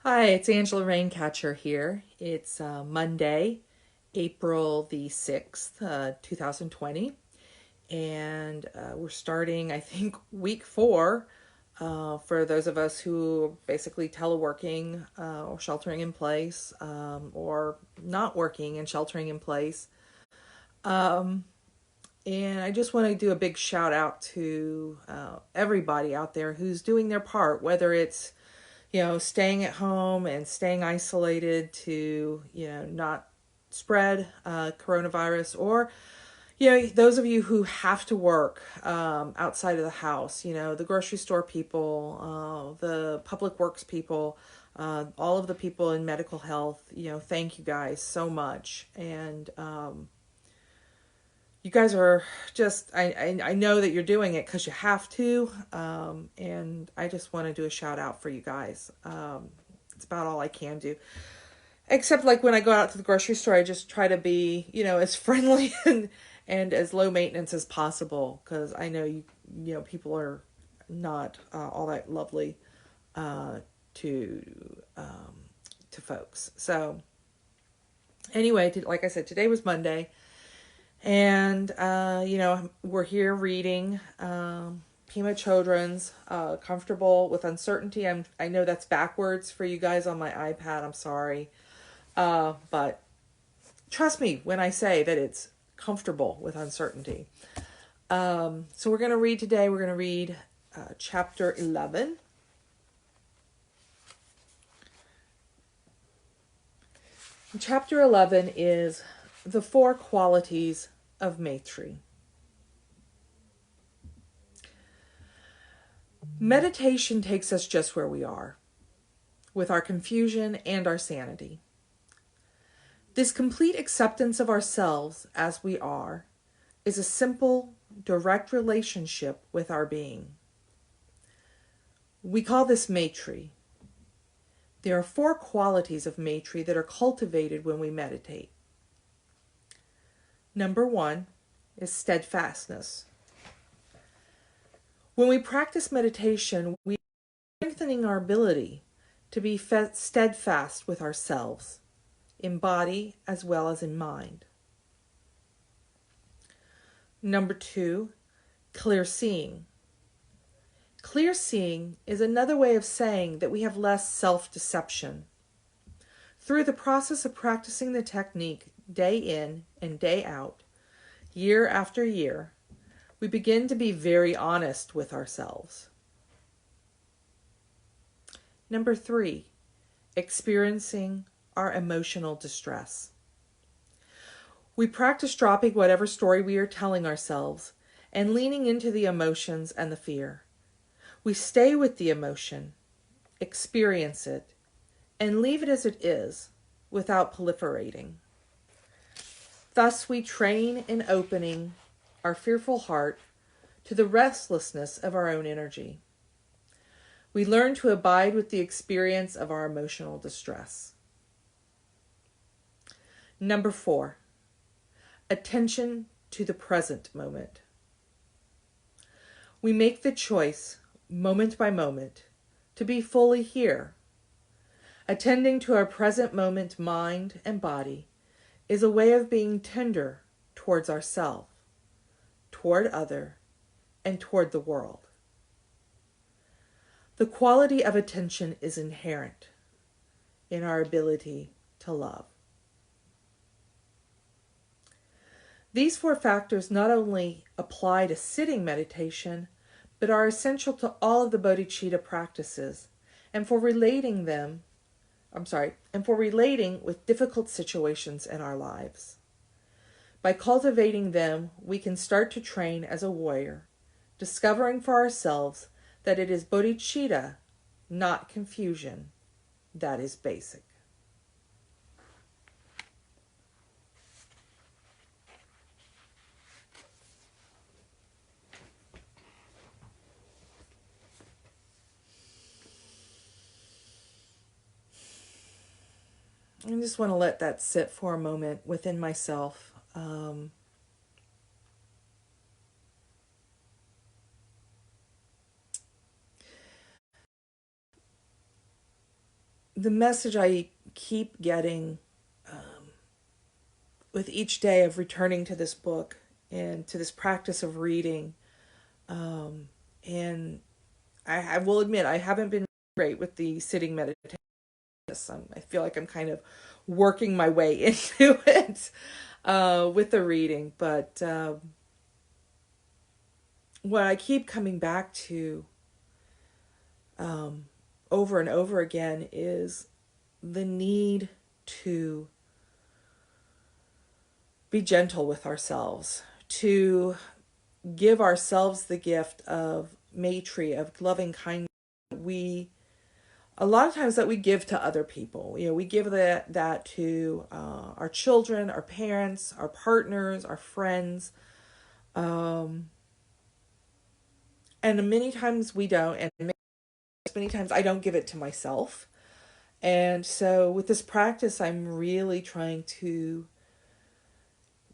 Hi, it's Angela Raincatcher here. It's Monday, April the 6th, 2020, and we're starting, I think, week four for those of us who are basically teleworking or sheltering in place or not working and sheltering in place. Um, and I just want to do a big shout out to everybody out there who's doing their part, whether it's staying at home and staying isolated to, not spread coronavirus, or, those of you who have to work outside of the house, the grocery store people, the public works people, all of the people in medical health, thank you guys so much. And you guys are just, I know that you're doing it because you have to. And I just want to do a shout out for you guys. It's about all I can do. Except like when I go out to the grocery store, I just try to be, as friendly and as low maintenance as possible. Because I know people are not all that lovely to to folks. So anyway, like I said, today was Monday. And, we're here reading Pima Chodron's Comfortable with Uncertainty. I know that's backwards for you guys on my iPad. I'm sorry. But trust me when I say that it's comfortable with uncertainty. So we're going to read today. We're going to read chapter 11. And chapter 11 is the Four Qualities of Maitri. Meditation takes us just where we are, with our confusion and our sanity. This complete acceptance of ourselves as we are is a simple, direct relationship with our being. We call this Maitri. There are four qualities of Maitri that are cultivated when we meditate. Number one is steadfastness. When we practice meditation, we are strengthening our ability to be steadfast with ourselves, in body as well as in mind. Number two, clear seeing. Clear seeing is another way of saying that we have less self-deception. Through the process of practicing the technique day in and day out, year after year, we begin to be very honest with ourselves. Number three, experiencing our emotional distress. We practice dropping whatever story we are telling ourselves and leaning into the emotions and the fear. We stay with the emotion, experience it, and leave it as it is without proliferating. Thus we train in opening our fearful heart to the restlessness of our own energy. We learn to abide with the experience of our emotional distress. Number four, attention to the present moment. We make the choice, moment by moment, to be fully here. Attending to our present moment mind and body is a way of being tender towards ourselves, toward other, and toward the world. The quality of attention is inherent in our ability to love. These four factors not only apply to sitting meditation, but are essential to all of the bodhicitta practices, and for relating with difficult situations in our lives. By cultivating them, we can start to train as a warrior, discovering for ourselves that it is bodhicitta, not confusion, that is basic. I just want to let that sit for a moment within myself. the message I keep getting with each day of returning to this book and to this practice of reading, and I will admit I haven't been great with the sitting meditation. I feel like I'm kind of working my way into it with the reading, but what I keep coming back to over and over again is the need to be gentle with ourselves, to give ourselves the gift of Maitri, of loving kindness. We a lot of times that we give to other people. We give that to our children, our parents, our partners, our friends, and many times we don't, and many times I don't give it to myself. And so with this practice, I'm really trying to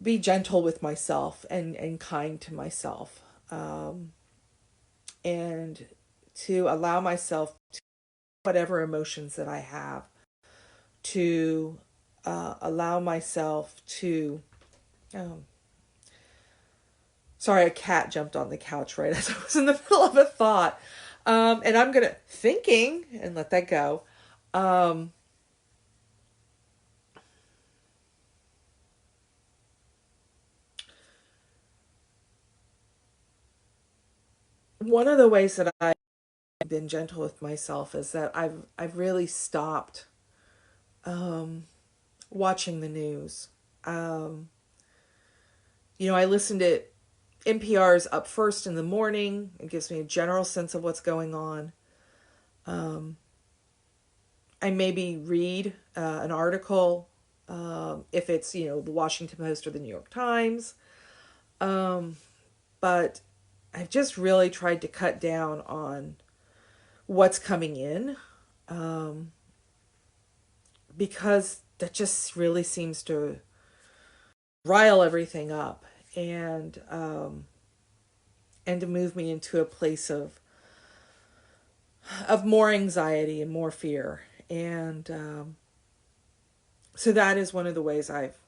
be gentle with myself and kind to myself, and to allow myself to whatever emotions that I have, to allow myself to sorry, a cat jumped on the couch right as I was in the middle of a thought, and I'm gonna thinking and let that go. One of the ways that I've been gentle with myself is that I've really stopped watching the news. I listen to NPR's Up First in the morning. It gives me a general sense of what's going on. I maybe read an article, if it's, the Washington Post or the New York Times. But I've just really tried to cut down on what's coming in, because that just really seems to rile everything up, and to move me into a place of more anxiety and more fear. And so that is one of the ways I've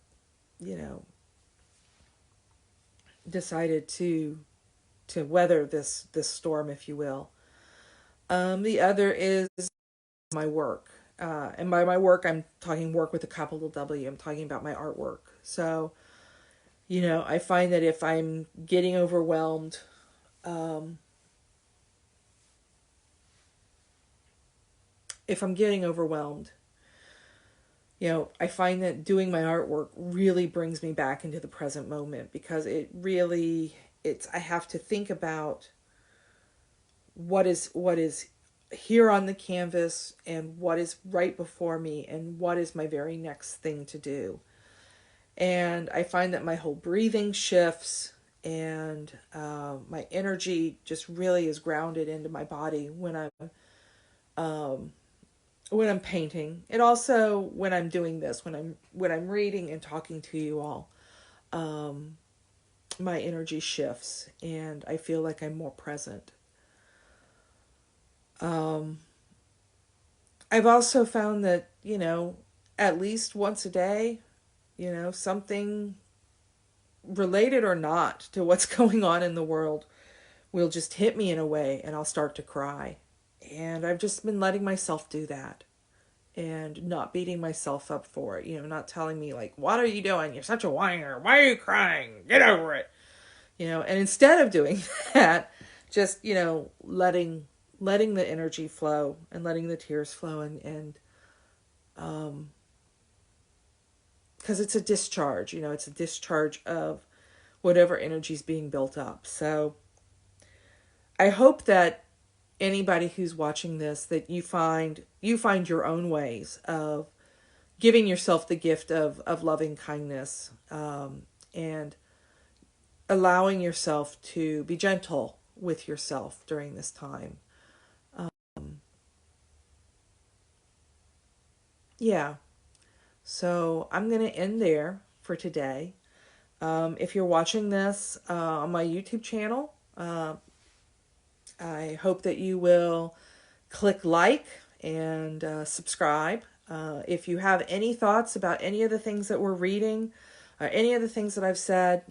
decided to weather this storm, if you will. The other is my work. And by my work, I'm talking work with a capital W. I'm talking about my artwork. So, I find that if I'm getting overwhelmed, I find that doing my artwork really brings me back into the present moment, because I have to think about what is here on the canvas, and what is right before me, and what is my very next thing to do. And I find that my whole breathing shifts, and my energy just really is grounded into my body when I'm painting, and also when I'm doing this, when I'm reading and talking to you all. My energy shifts, and I feel like I'm more present. I've also found that, at least once a day, something related or not to what's going on in the world will just hit me in a way, and I'll start to cry. And I've just been letting myself do that, and not beating myself up for it, not telling me like, what are you doing? You're such a whiner. Why are you crying? Get over it. And instead of doing that, just, letting the energy flow, and letting the tears flow, and because it's a discharge, it's a discharge of whatever energy is being built up. So I hope that anybody who's watching this, that you find your own ways of giving yourself the gift of loving kindness, and allowing yourself to be gentle with yourself during this time. Yeah. So I'm going to end there for today. If you're watching this on my YouTube channel, I hope that you will click like and subscribe. If you have any thoughts about any of the things that we're reading, or any of the things that I've said,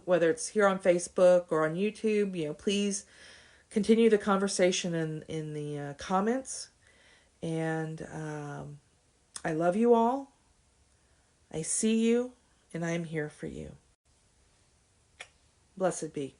whether it's here on Facebook or on YouTube, please continue the conversation in the comments. And I love you all. I see you, and I am here for you. Blessed be.